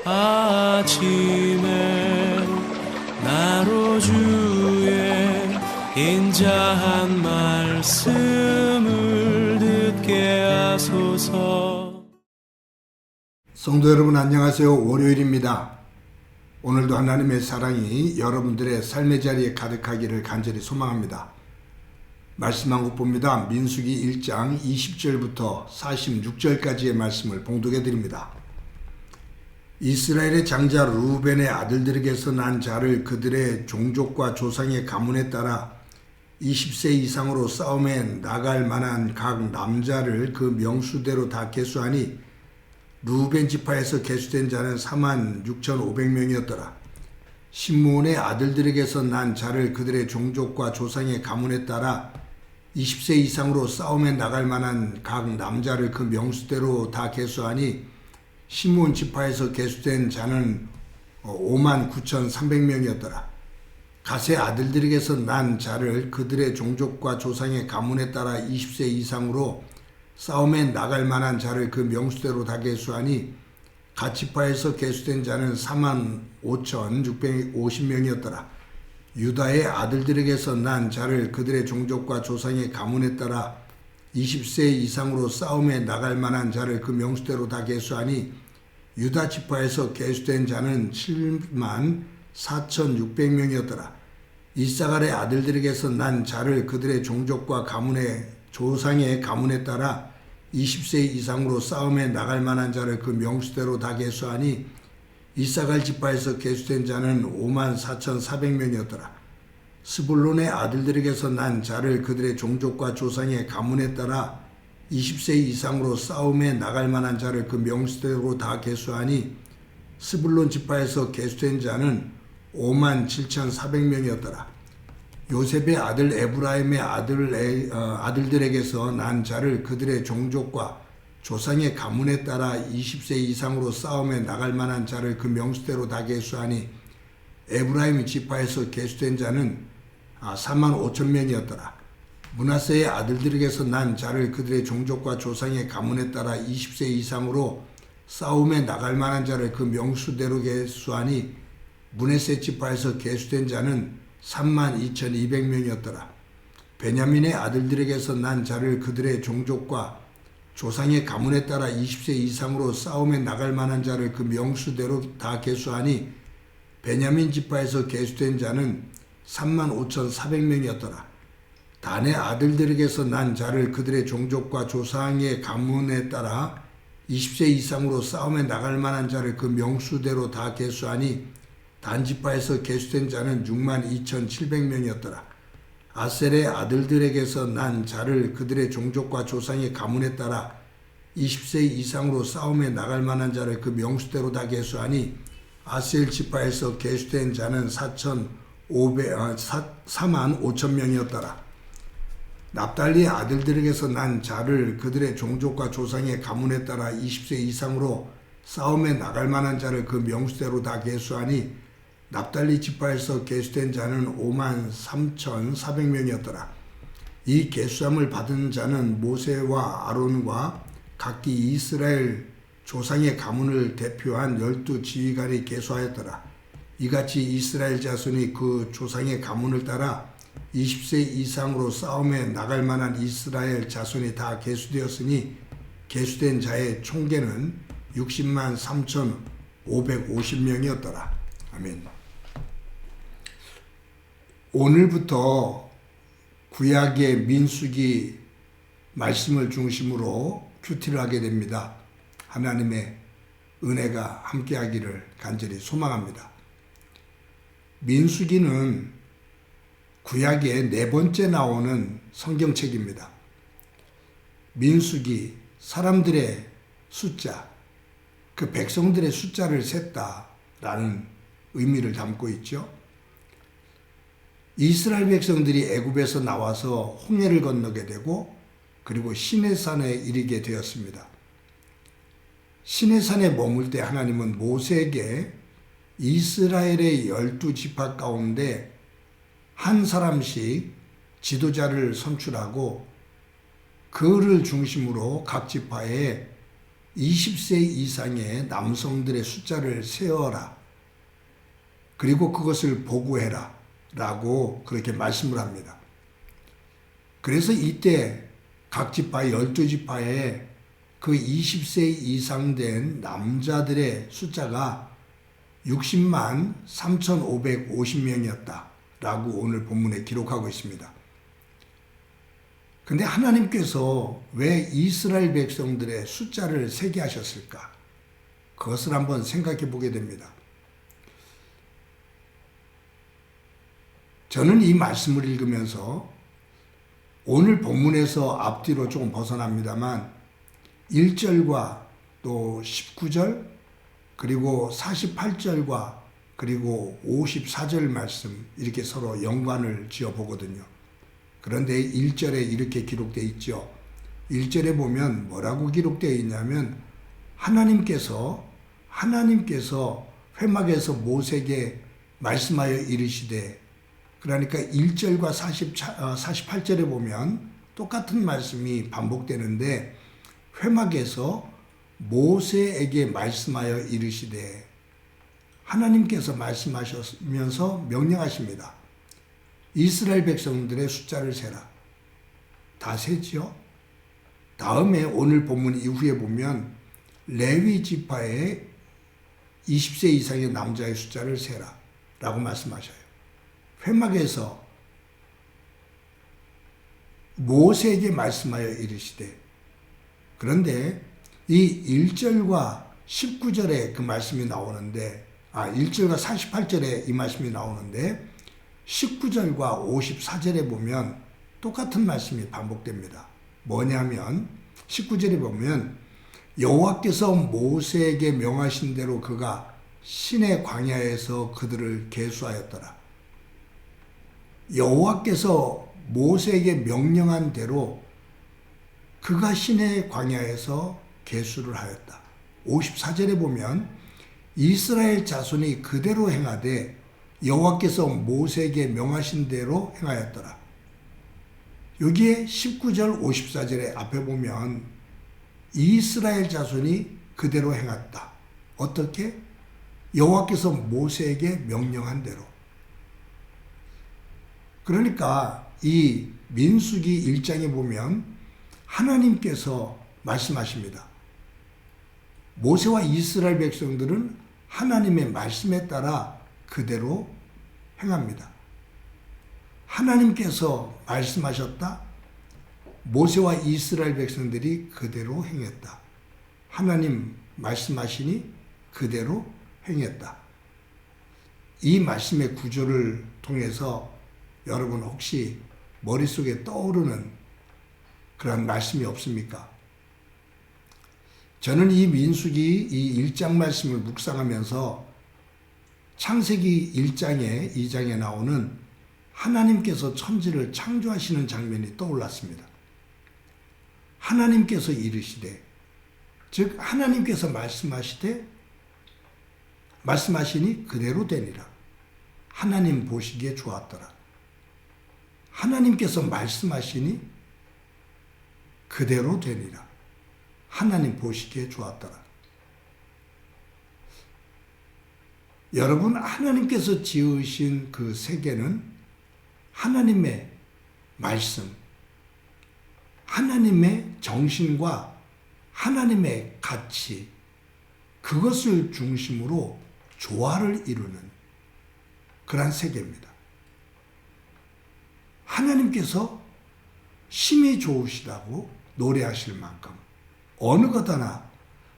아침에 나로 주의 인자한 말씀을 듣게 하소서. 성도 여러분 안녕하세요. 월요일입니다. 오늘도 하나님의 사랑이 여러분들의 삶의 자리에 가득하기를 간절히 소망합니다. 말씀 한 곳 봅니다. 민수기 1장 20절부터 46절까지의 말씀을 봉독해 드립니다. 이스라엘의 장자 루벤의 아들들에게서 난 자를 그들의 종족과 조상의 가문에 따라 20세 이상으로 싸움에 나갈 만한 각 남자를 그 명수대로 다 계수하니 루벤 지파에서 계수된 자는 46,500명이었더라. 시므온의 아들들에게서 난 자를 그들의 종족과 조상의 가문에 따라 20세 이상으로 싸움에 나갈 만한 각 남자를 그 명수대로 다 계수하니 시므온 지파에서 계수된 자는 59,300명이었더라. 갓의 아들들에게서 난 자를 그들의 종족과 조상의 가문에 따라 20세 이상으로 싸움에 나갈 만한 자를 그 명수대로 다 계수하니 갓 지파에서 계수된 자는 45,650명이었더라. 유다의 아들들에게서 난 자를 그들의 종족과 조상의 가문에 따라 20세 이상으로 싸움에 나갈 만한 자를 그 명수대로 다 계수하니 유다 지파에서 계수된 자는 74,600명이었더라. 이사갈의 아들들에게서 난 자를 그들의 종족과 조상의 가문에 따라 20세 이상으로 싸움에 나갈 만한 자를 그 명수대로 다 계수하니 이사갈 지파에서 계수된 자는 54,400명이었더라. 스불론의 아들들에게서 난 자를 그들의 종족과 조상의 가문에 따라 20세 이상으로 싸움에 나갈 만한 자를 그 명수대로 다 계수하니 스불론 지파에서 계수된 자는 57,400명이었더라. 요셉의 아들 에브라임의 아들들에게서 난 자를 그들의 종족과 조상의 가문에 따라 20세 이상으로 싸움에 나갈 만한 자를 그 명수대로 다 계수하니 에브라임 지파에서 계수된 자는 45,000명이었더라. 므낫세의 아들들에게서 난 자를 그들의 종족과 조상의 가문에 따라 20세 이상으로 싸움에 나갈 만한 자를 그 명수대로 계수하니 므낫세 지파에서 계수된 자는 32,200명이었더라. 베냐민의 아들들에게서 난 자를 그들의 종족과 조상의 가문에 따라 20세 이상으로 싸움에 나갈 만한 자를 그 명수대로 다 계수하니 베냐민 지파에서 계수된 자는 35,400명이었더라. 단의 아들들에게서 난 자를 그들의 종족과 조상의 가문에 따라 20세 이상으로 싸움에 나갈 만한 자를 그 명수대로 다 계수하니 단 지파에서 계수된 자는 62,700명이었더라. 아셀의 아들들에게서 난 자를 그들의 종족과 조상의 가문에 따라 20세 이상으로 싸움에 나갈 만한 자를 그 명수대로 다 계수하니 아셀 지파에서 계수된 자는 45,000명이었더라. 납달리의 아들들에게서 난 자를 그들의 종족과 조상의 가문에 따라 20세 이상으로 싸움에 나갈 만한 자를 그 명수대로 다 계수하니 납달리 지파에서 계수된 자는 53,400명이었더라. 이 계수함을 받은 자는 모세와 아론과 각기 이스라엘 조상의 가문을 대표한 12지휘관이 계수하였더라. 이같이 이스라엘 자손이 그 조상의 가문을 따라 20세 이상으로 싸움에 나갈 만한 이스라엘 자손이 다 계수되었으니 계수된 자의 총계는 60만 3,550명이었더라. 아멘. 오늘부터 구약의 민수기 말씀을 중심으로 큐티를 하게 됩니다. 하나님의 은혜가 함께하기를 간절히 소망합니다. 민수기는 구약의 4번째 나오는 성경책입니다. 민수기, 사람들의 숫자, 그 백성들의 숫자를 셌다라는 의미를 담고 있죠. 이스라엘 백성들이 애굽에서 나와서 홍해를 건너게 되고 그리고 시내산에 이르게 되었습니다. 시내산에 머물 때 하나님은 모세에게 이스라엘의 12지파 가운데 한 사람씩 지도자를 선출하고 그를 중심으로 각 지파에 20세 이상의 남성들의 숫자를 세어라. 그리고 그것을 보고해라. 라고 그렇게 말씀을 합니다. 그래서 이때 각 지파 12지파에 그 20세 이상 된 남자들의 숫자가 60만 3,550명이었다. 라고 오늘 본문에 기록하고 있습니다. 근데 하나님께서 왜 이스라엘 백성들의 숫자를 세게 하셨을까? 그것을 한번 생각해 보게 됩니다. 저는 이 말씀을 읽으면서 오늘 본문에서 앞뒤로 조금 벗어납니다만 1절과 또 19절 그리고 48절과 그리고 54절 말씀 이렇게 서로 연관을 지어 보거든요. 그런데 1절에 이렇게 기록되어 있죠. 1절에 보면 뭐라고 기록되어 있냐면 하나님께서 회막에서 모세에게 말씀하여 이르시되, 그러니까 1절과 48절에 보면 똑같은 말씀이 반복되는데 회막에서 모세에게 말씀하여 이르시되, 하나님께서 말씀하시면서 명령하십니다. 이스라엘 백성들의 숫자를 세라. 다 세지요. 다음에 오늘 본문 이후에 보면 레위 지파의 20세 이상의 남자의 숫자를 세라 라고 말씀하셔요. 회막에서 모세에게 말씀하여 이르시되, 그런데 이 1절과 19절에 그 말씀이 나오는데 1절과 48절에 이 말씀이 나오는데 19절과 54절에 보면 똑같은 말씀이 반복됩니다. 뭐냐면 19절에 보면 여호와께서 모세에게 명하신 대로 그가 시내 광야에서 그들을 계수하였더라. 여호와께서 모세에게 명령한 대로 그가 시내 광야에서 계수를 하였다. 54절에 보면 이스라엘 자손이 그대로 행하되 여호와께서 모세에게 명하신 대로 행하였더라. 여기에 19절 54절에 앞에 보면 이스라엘 자손이 그대로 행했다. 어떻게? 여호와께서 모세에게 명령한 대로. 그러니까 이 민수기 1장에 보면 하나님께서 말씀하십니다. 모세와 이스라엘 백성들은 하나님의 말씀에 따라 그대로 행합니다. 하나님께서 말씀하셨다. 모세와 이스라엘 백성들이 그대로 행했다. 하나님 말씀하시니 그대로 행했다. 이 말씀의 구조를 통해서 여러분 혹시 머릿속에 떠오르는 그런 말씀이 없습니까? 저는 이 민수기 이 1장 말씀을 묵상하면서 창세기 1장에 2장에 나오는 하나님께서 천지를 창조하시는 장면이 떠올랐습니다. 하나님께서 이르시되, 즉 하나님께서 말씀하시니 그대로 되니라. 하나님 보시기에 좋았더라. 하나님께서 말씀하시니 그대로 되니라. 하나님 보시기에 좋았더라. 여러분, 하나님께서 지으신 그 세계는 하나님의 말씀, 하나님의 정신과 하나님의 가치, 그것을 중심으로 조화를 이루는 그러한 세계입니다. 하나님께서 심히 좋으시다고 노래하실 만큼 어느 것 하나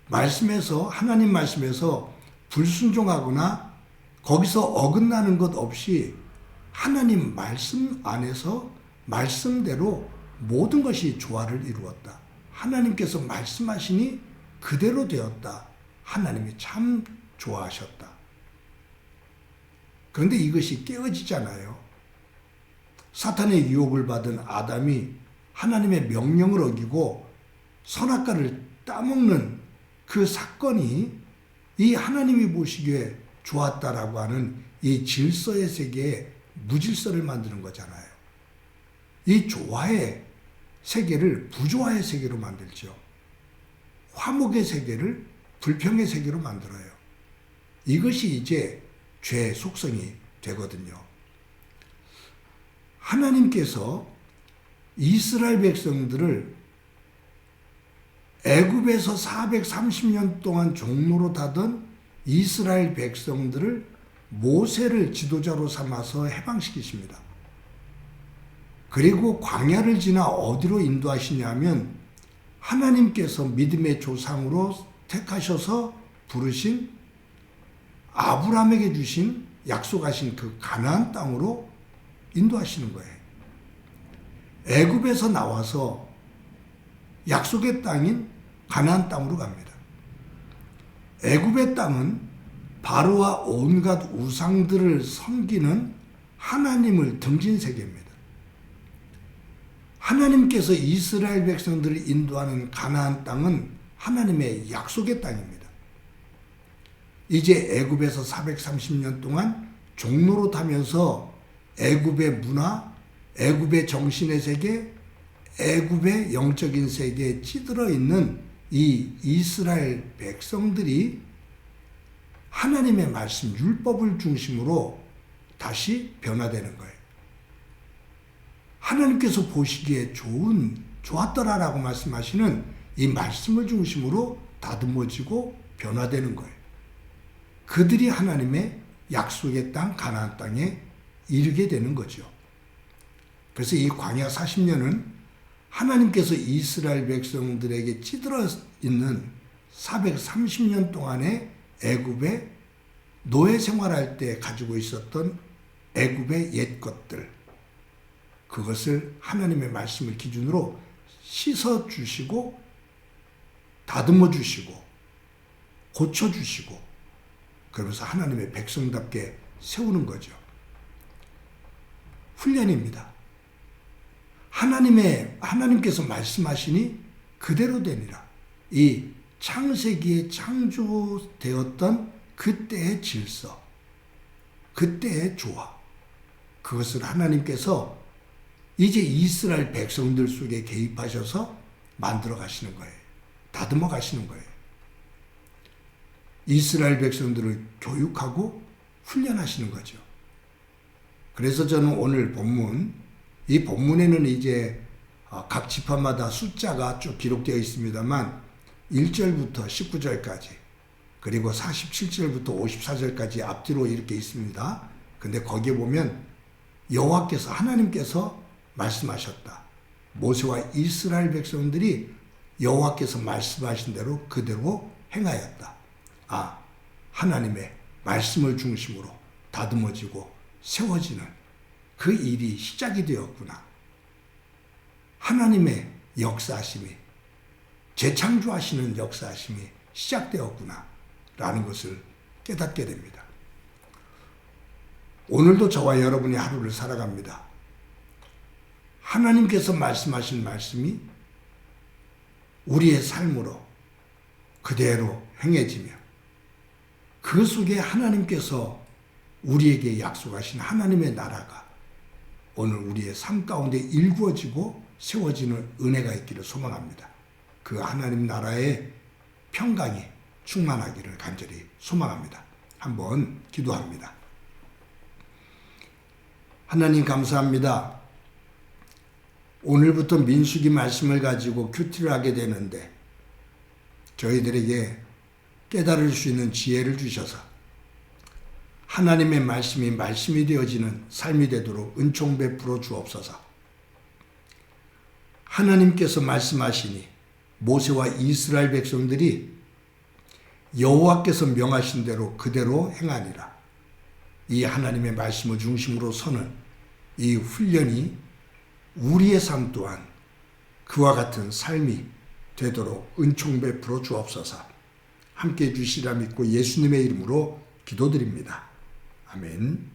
말씀에서, 하나님 말씀에서 불순종하거나 거기서 어긋나는 것 없이 하나님 말씀 안에서 말씀대로 모든 것이 조화를 이루었다. 하나님께서 말씀하시니 그대로 되었다. 하나님이 참 좋아하셨다. 그런데 이것이 깨어지잖아요. 사탄의 유혹을 받은 아담이 하나님의 명령을 어기고 선악과를 따먹는 그 사건이 이 하나님이 보시기에 좋았다라고 하는 이 질서의 세계에 무질서를 만드는 거잖아요. 이 조화의 세계를 부조화의 세계로 만들죠. 화목의 세계를 불평의 세계로 만들어요. 이것이 이제 죄의 속성이 되거든요. 하나님께서 이스라엘 백성들을 애굽에서 430년 동안 종로로 타던 이스라엘 백성들을 모세를 지도자로 삼아서 해방시키십니다. 그리고 광야를 지나 어디로 인도하시냐면 하나님께서 믿음의 조상으로 택하셔서 부르신 아브라함에게 주신 약속하신 그 가나안 땅으로 인도하시는 거예요. 애굽에서 나와서 약속의 땅인 가나안 땅으로 갑니다. 애굽의 땅은 바로와 온갖 우상들을 섬기는 하나님을 등진 세계입니다. 하나님께서 이스라엘 백성들을 인도하는 가나안 땅은 하나님의 약속의 땅입니다. 이제 애굽에서 430년 동안 종로로 타면서 애굽의 문화, 애굽의 정신의 세계, 애굽의 영적인 세계에 찌들어 있는 이 이스라엘 백성들이 하나님의 말씀, 율법을 중심으로 다시 변화되는 거예요. 하나님께서 보시기에 좋았더라라고 말씀하시는 이 말씀을 중심으로 다듬어지고 변화되는 거예요. 그들이 하나님의 약속의 땅, 가나안 땅에 이르게 되는 거죠. 그래서 이 광야 40년은 하나님께서 이스라엘 백성들에게 찌들어 있는 430년 동안의 애굽의 노예 생활할 때 가지고 있었던 애굽의 옛 것들, 그것을 하나님의 말씀을 기준으로 씻어 주시고 다듬어 주시고 고쳐 주시고 그러면서 하나님의 백성답게 세우는 거죠. 훈련입니다. 하나님께서 말씀하시니 그대로 되니라. 이 창세기에 창조되었던 그때의 질서, 그때의 조화, 그것을 하나님께서 이제 이스라엘 백성들 속에 개입하셔서 만들어 가시는 거예요. 다듬어 가시는 거예요. 이스라엘 백성들을 교육하고 훈련하시는 거죠. 그래서 저는 오늘 본문, 이 본문에는 이제 각 지파마다 숫자가 쭉 기록되어 있습니다만 1절부터 19절까지 그리고 47절부터 54절까지 앞뒤로 이렇게 있습니다. 근데 거기에 보면 여호와께서 하나님께서 말씀하셨다. 모세와 이스라엘 백성들이 여호와께서 말씀하신 대로 그대로 행하였다. 하나님의 말씀을 중심으로 다듬어지고 세워지는 그 일이 시작이 되었구나. 하나님의 역사하심이, 재창조하시는 역사하심이 시작되었구나 라는 것을 깨닫게 됩니다. 오늘도 저와 여러분이 하루를 살아갑니다. 하나님께서 말씀하신 말씀이 우리의 삶으로 그대로 행해지며 그 속에 하나님께서 우리에게 약속하신 하나님의 나라가 오늘 우리의 삶 가운데 일구어지고 세워지는 은혜가 있기를 소망합니다. 그 하나님 나라의 평강이 충만하기를 간절히 소망합니다. 한번 기도합니다. 하나님 감사합니다. 오늘부터 민수기 말씀을 가지고 큐티를 하게 되는데 저희들에게 깨달을 수 있는 지혜를 주셔서 하나님의 말씀이 되어지는 삶이 되도록 은총 베풀어 주옵소서. 하나님께서 말씀하시니 모세와 이스라엘 백성들이 여호와께서 명하신 대로 그대로 행하니라. 이 하나님의 말씀을 중심으로 서는 이 훈련이 우리의 삶 또한 그와 같은 삶이 되도록 은총 베풀어 주옵소서. 함께해 주시라 믿고 예수님의 이름으로 기도드립니다. 아멘.